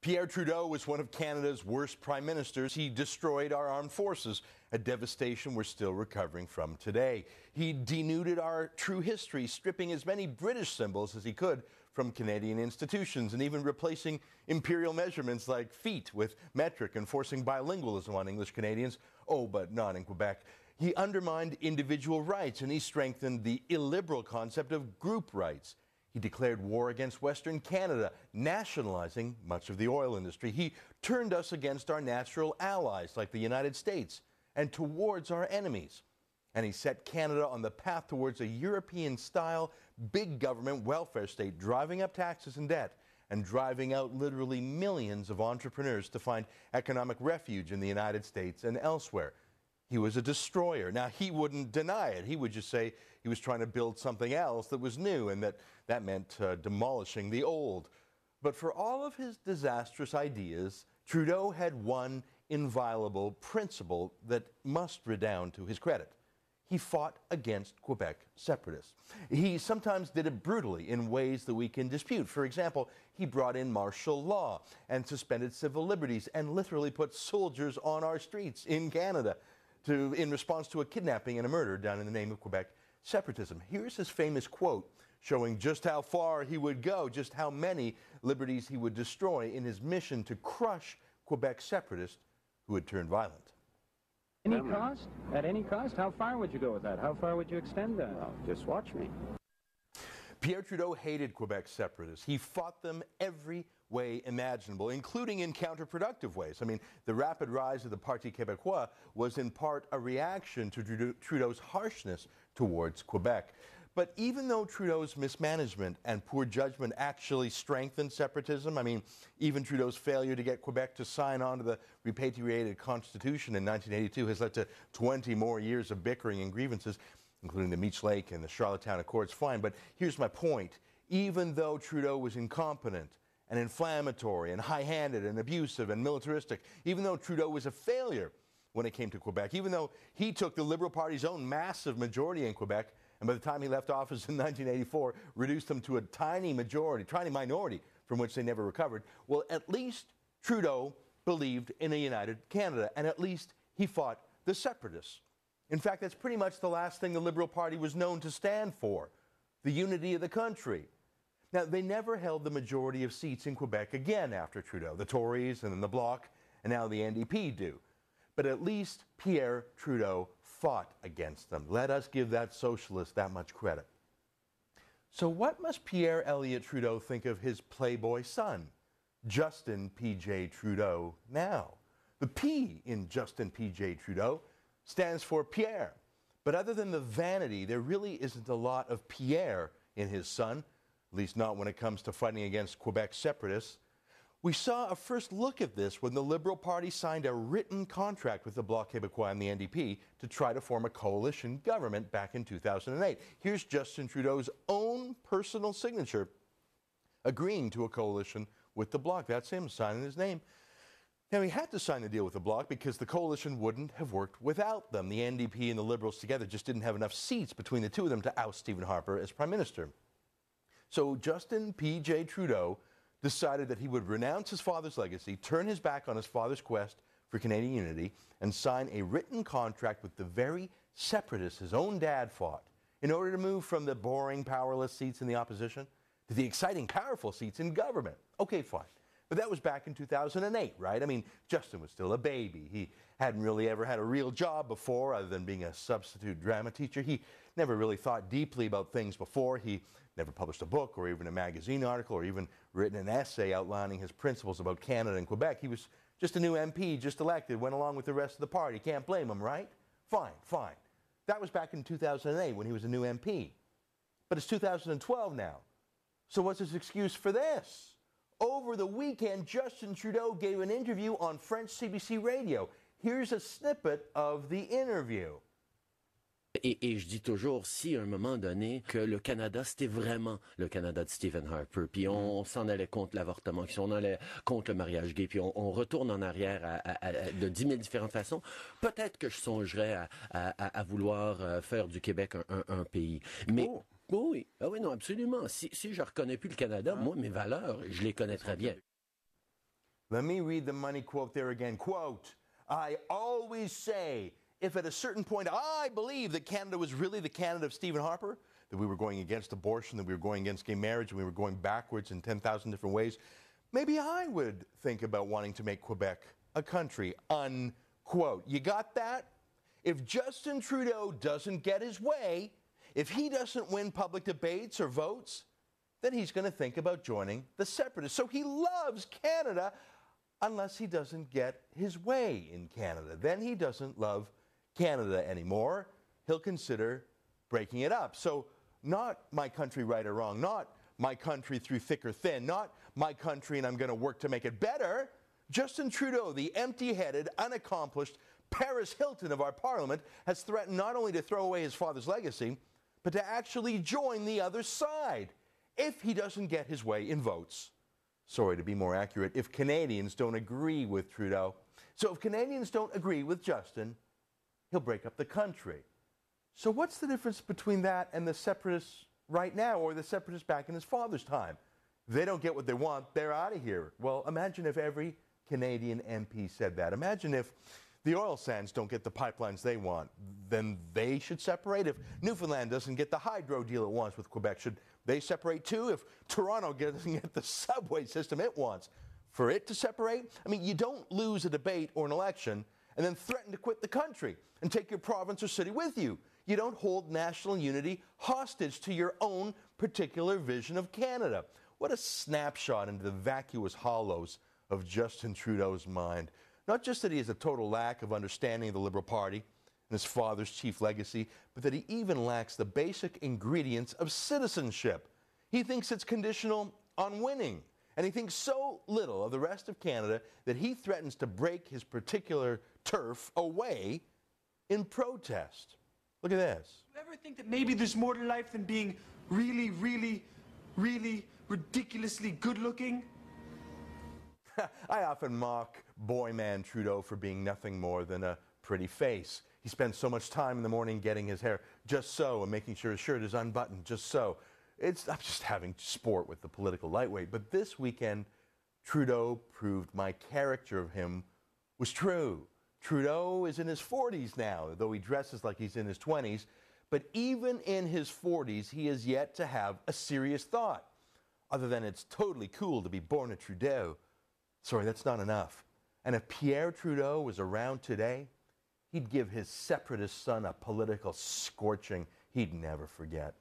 Pierre Trudeau was one of Canada's worst prime ministers. He destroyed our armed forces, a devastation we're still recovering from today. He denuded our true history, stripping as many British symbols as he could from Canadian institutions, and even replacing imperial measurements like feet with metric and forcing bilingualism on English Canadians. Oh, but not in Quebec. He undermined individual rights, and he strengthened the illiberal concept of group rights. He declared war against Western Canada, nationalizing much of the oil industry. He turned us against our natural allies, like the United States, and towards our enemies. And he set Canada on the path towards a European-style, big government welfare state, driving up taxes and debt, and driving out literally millions of entrepreneurs to find economic refuge in the United States and elsewhere. He was a destroyer. Now, he wouldn't deny it. He would just say he was trying to build something else that was new, and that meant demolishing the old. But for all of his disastrous ideas, Trudeau had one inviolable principle that must redound to his credit. He fought against Quebec separatists. He sometimes did it brutally in ways that we can dispute. For example, he brought in martial law and suspended civil liberties and literally put soldiers on our streets in Canada in response to a kidnapping and a murder done in the name of Quebec separatism. Here's his famous quote showing just how far he would go, just how many liberties he would destroy in his mission to crush Quebec separatists who had turned violent. Any cost? At any cost? How far would you go with that? How far would you extend that? Well, just watch me. Pierre Trudeau hated Quebec separatists. He fought them every way imaginable, including in counterproductive ways. I mean, the rapid rise of the Parti Québécois was in part a reaction to Trudeau's harshness towards Quebec. But even though Trudeau's mismanagement and poor judgment actually strengthened separatism, I mean, even Trudeau's failure to get Quebec to sign on to the repatriated Constitution in 1982 has led to 20 more years of bickering and grievances, including the Meech Lake and the Charlottetown Accords. Fine, but here's my point. Even though Trudeau was incompetent and inflammatory and high-handed and abusive and militaristic, even though Trudeau was a failure when it came to Quebec, even though he took the Liberal Party's own massive majority in Quebec, and by the time he left office in 1984, reduced them to a tiny minority from which they never recovered, well, at least Trudeau believed in a united Canada, and at least he fought the separatists. In fact, that's pretty much the last thing the Liberal Party was known to stand for, the unity of the country. Now, they never held the majority of seats in Quebec again after Trudeau. The Tories and then the Bloc, and now the NDP do. But at least Pierre Trudeau fought against them. Let us give that socialist that much credit. So what must Pierre Elliott Trudeau think of his playboy son, Justin P.J. Trudeau, now? The P in Justin P.J. Trudeau stands for Pierre. But other than the vanity, there really isn't a lot of Pierre in his son, at least not when it comes to fighting against Quebec separatists. We saw a first look at this when the Liberal Party signed a written contract with the Bloc Québécois and the NDP to try to form a coalition government back in 2008. Here's Justin Trudeau's own personal signature agreeing to a coalition with the Bloc. That's him signing his name. Now, he had to sign the deal with the Bloc because the coalition wouldn't have worked without them. The NDP and the Liberals together just didn't have enough seats between the two of them to oust Stephen Harper as Prime Minister. So Justin P.J. Trudeau decided that he would renounce his father's legacy, turn his back on his father's quest for Canadian unity, and sign a written contract with the very separatists his own dad fought in order to move from the boring, powerless seats in the opposition to the exciting, powerful seats in government. Okay, fine. But that was back in 2008, right? I mean, Justin was still a baby. He hadn't really ever had a real job before other than being a substitute drama teacher. He never really thought deeply about things before. He never published a book or even a magazine article or even written an essay outlining his principles about Canada and Quebec. He was just a new MP, just elected, went along with the rest of the party. Can't blame him, right? Fine. That was back in 2008 when he was a new MP. But it's 2012 now. So what's his excuse for this? Over the weekend, Justin Trudeau gave an interview on French CBC Radio. Here's a snippet of the interview. Et je dis toujours, si à un moment donné, que le Canada, c'était vraiment le Canada de Stephen Harper, puis on s'en allait contre l'avortement, puis on allait contre le mariage gay, puis on retourne en arrière de 10 000 différentes façons, peut-être que je songerais à vouloir faire du Québec un pays. Mais oui, non, absolument. Si je reconnais plus le Canada, moi, mes valeurs, je les connais très bien. Let me read the money quote there again. Quote, I always say, if at a certain point I believe that Canada was really the Canada of Stephen Harper, that we were going against abortion, that we were going against gay marriage, and we were going backwards in 10,000 different ways, maybe I would think about wanting to make Quebec a country, unquote. You got that? If Justin Trudeau doesn't get his way, if he doesn't win public debates or votes, then he's going to think about joining the separatists. So he loves Canada unless he doesn't get his way in Canada. Then he doesn't love Canada anymore. He'll consider breaking it up. So not my country right or wrong, not my country through thick or thin, not my country and I'm going to work to make it better. Justin Trudeau, the empty-headed, unaccomplished Paris Hilton of our parliament, has threatened not only to throw away his father's legacy, but to actually join the other side if he doesn't get his way in votes. Sorry, to be more accurate, if Canadians don't agree with Trudeau. So if Canadians don't agree with Justin, he'll break up the country. So what's the difference between that and the separatists right now, or the separatists back in his father's time? If they don't get what they want, they're out of here. Well, imagine if every Canadian MP said that. Imagine if the oil sands don't get the pipelines they want, then they should separate. If Newfoundland doesn't get the hydro deal it wants with Quebec, should they separate too? If Toronto doesn't get the subway system it wants, for it to separate? I mean, you don't lose a debate or an election and then threaten to quit the country and take your province or city with you. You don't hold national unity hostage to your own particular vision of Canada. What a snapshot into the vacuous hollows of Justin Trudeau's mind. Not just that he has a total lack of understanding of the Liberal Party and his father's chief legacy, but that he even lacks the basic ingredients of citizenship. He thinks it's conditional on winning, and he thinks so little of the rest of Canada that he threatens to break his particular turf away in protest. Look at this. Do you ever think that maybe there's more to life than being really, really, really ridiculously good looking? I often mock boy man Trudeau for being nothing more than a pretty face. He spends so much time in the morning getting his hair just so and making sure his shirt is unbuttoned just so. I'm just having sport with the political lightweight. But this weekend, Trudeau proved my character of him was true. Trudeau is in his 40s now, though he dresses like he's in his 20s. But even in his 40s, he has yet to have a serious thought, other than it's totally cool to be born a Trudeau. Sorry, that's not enough. And if Pierre Trudeau was around today, he'd give his separatist son a political scorching he'd never forget.